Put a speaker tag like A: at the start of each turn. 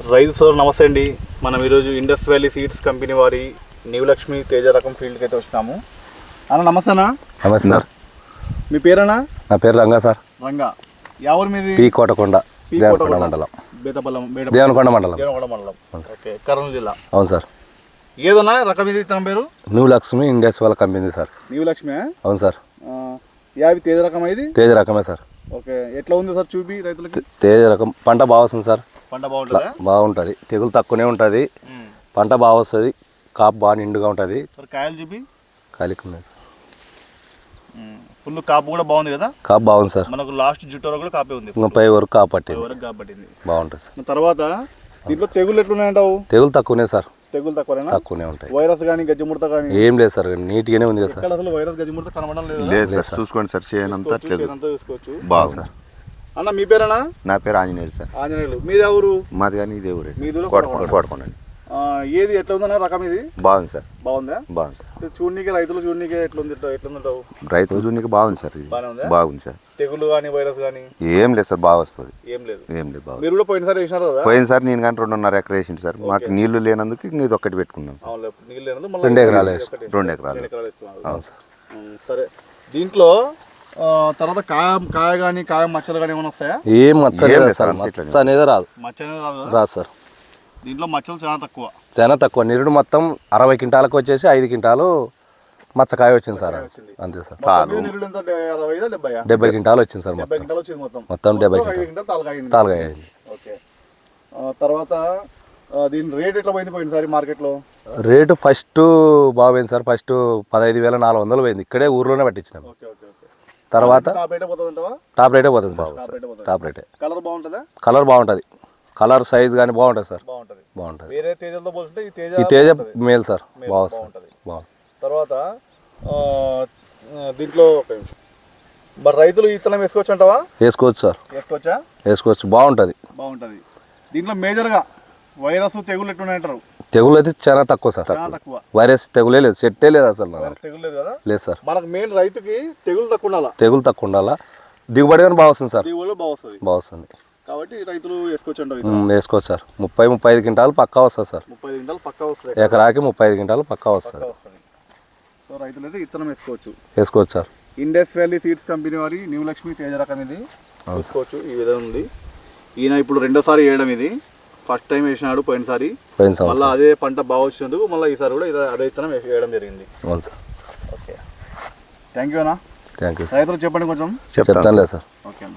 A: రైతు సోదరు నమస్తే అండి. మనం ఈరోజు ఇండస్ వ్యాలీ సీడ్స్ కంపెనీ వారి న్యూ లక్ష్మి తేజ రకం ఫీల్డ్కి అయితే వచ్చినాము. అన్న నమస్తేనా?
B: నమస్తే సార్.
A: మీ పేరేనా?
B: నా పేరు రంగా సార్.
A: రంగా. ఎవరి మీది?
B: పీ కోటకొండ, దేవనకొండ మండలం. దేవనకొండ మండలం.
A: ఓకే, కర్నూలు జిల్లా.
B: అవును సార్.
A: ఏదన్నా రకం ఇది తన పేరు?
B: న్యూ లక్ష్మి ఇండియాస్ వాళ్ళ కంపెనీ సార్.
A: న్యూ లక్ష్మి?
B: అవును సార్.
A: యావి తేజ రకం ఇది?
B: తేజ రకమే సార్.
A: ఓకే, ఎట్లా ఉంది సార్ చూపి రైతులకి?
B: తేజ రకం పంట బాగా వస్తుంది సార్.
A: పంట బాగుంటుందా?
B: బాగుంటుంది, తెగులు తక్కువనే ఉంటుంది, పంట బాగా వస్తుంది, కాపు బాగా నిండుగా ఉంటుంది.
A: కాయలు చూపి.
B: కాలికి ఉన్నది,
A: ఫుల్ కాపు కూడా బాగుంది కదా?
B: కాపు బాగుంది సార్.
A: మనకు లాస్ట్ జుట్టు వరకు కూడా కాపే ఉంది,
B: ఇంకా పై వరకు కాపు పట్టింది, బాగుంటుంది సార్.
A: తర్వాత దీంట్లో తెగులు ఎట్లున్నాయంటావు?
B: తెగులు తక్కువనే సార్.
A: తెగులు తక్కువనే ఉంటాయి. వైరస్ కానీ గజ్జిముడత కానీ
B: ఏం లేదు సార్, నీట్గానే ఉంది కదా సార్.
A: అసలు వైరస్ గజ్జిముడత కనబడడం
C: లేదు సార్. చూసుకోండి సార్, చేయనంతా
A: చూసుకోవచ్చు.
C: బాగుంది సార్.
A: అన్న మీ పేరేనా?
C: నా పేరు ఆంజనేయులు సార్.
A: ఆంజనేయులు. మీది ఎవరు?
C: మాది కానీ ఇదే ఊరే,
A: మీది
C: కోటకొండ.
A: ఏది ఎట్లా ఉందన్న రకం ఇది?
C: బాగుంది సార్.
A: బాగుందా?
C: బాగుంది సార్.
A: చూడనీకే రైతులు చూడనీకే ఎట్లుందంటావు?
C: రైతులు చూడనీకి బాగుంది సార్. ఇది బాగుంది సార్.
A: తెగులు కానీ వైరస్ కానీ
C: ఏం లేదు సార్, బాగా వస్తుంది.
A: ఏం లేదు
C: బాగా.
A: మీరు కూడా పోయినసారి వేసినారు కదా?
C: పోయినసారి నేను కానీ 2.5 ఎకరా వేసింది సార్. మాకు నీళ్లు లేనందుకు ఇంక ఇది ఒక్కటి పెట్టుకున్నాం.
A: నీళ్ళు లేనందుకు
B: 2 ఎకరాలు
C: 2 ఎకరాలు.
B: అవును సార్.
A: సరే, దీంట్లో తర్వాత కాయ కానీ కాయ మచ్చలు కానీ ఏమైనా వస్తాయా?
B: ఏం మచ్చ సార్, మచ్చ అనేది రాదు.
A: మచ్చ అనేది
B: రాదు సార్.
A: దీంట్లో మచ్చలు చాలా తక్కువ.
B: నిరుడు మొత్తం 60 క్వింటాలకు వచ్చేసి 5 క్వింటాలు మచ్చకాయ వచ్చింది సార్. అంతే సార్. 70 క్వింటాలు వచ్చింది సార్. మొత్తం 70 తాలుగాయ అయింది.
A: ఓకే, తర్వాత దీని రేట్ ఎట్లా పోయింది సార్ మార్కెట్లో?
B: రేటు ఫస్ట్ బాగుపోయింది సార్. ఫస్ట్ 15,400 పోయింది. ఇక్కడే ఊర్లోనే పట్టించినాం. తర్వాత టాప్ రేటే పోతుంది సార్. టాప్ రేటే.
A: కలర్ బాగుంటుందా?
B: కలర్ బాగుంటుంది. కలర్ సైజ్ కానీ బాగుంటుంది సార్. బాగుంటుంది.
A: వేరే తేజలతో పోల్చుంటే
B: ఈ తేజ మేల్ సార్, బాగుంటుంది.
A: తర్వాత దీంట్లో మరి రైతులు విత్తనం వేసుకోవచ్చు అంటావా?
B: వేసుకోవచ్చు సార్. వేసుకోవచ్చు, బాగుంటుంది.
A: దీంట్లో మేజర్గా వైరస్ తెగులు ఎట్లున్నాయంటారు?
B: తెగులు అయితే చాలా తక్కువ సార్. వైరస్ తెగులే లేదు, చెట్టే లేదు అసలు.
A: తెగులు లేదు కదా?
B: లేదు సార్.
A: మనకు మెయిన్ రైతుకి తెగులు తక్కువ ఉండాలా.
B: దిగుబడి కానీ బాగా వస్తుంది సార్. బాగా వస్తుంది
A: కాబట్టి రైతులు వేసుకోవచ్చు
B: సార్. 30-35 క్వింటాలు పక్కా వస్తుంది సార్.
A: 30 క్వింటాలు పక్కా వస్తుంది.
B: ఎకరాకి 35 క్వింటాలు పక్కా వస్తుంది.
A: సో రైతులు అయితే విత్తనం
B: వేసుకోవచ్చు sir.
A: Indus valley seeds company వారి న్యూ లక్ష్మి తేజ రకం ఇది వేసుకోవచ్చు. ఈ విధంగా ఉంది. ఈయన ఇప్పుడు 2వ సారి వేయడం. ఇది ఫస్ట్ టైం వేసినాడు పోయినసారి. మళ్ళీ అదే పంట బాగా వచ్చినందుకు మళ్ళీ ఈసారి కూడా అదే విత్తనం వేయడం జరిగింది.
B: అవును సార్.
A: ఓకే, థ్యాంక్ యూ అన్న.
B: Thank you.
A: రైతులు చెప్పండి కొంచెం.
B: చెప్తాను లేదు సార్.
A: ఓకే.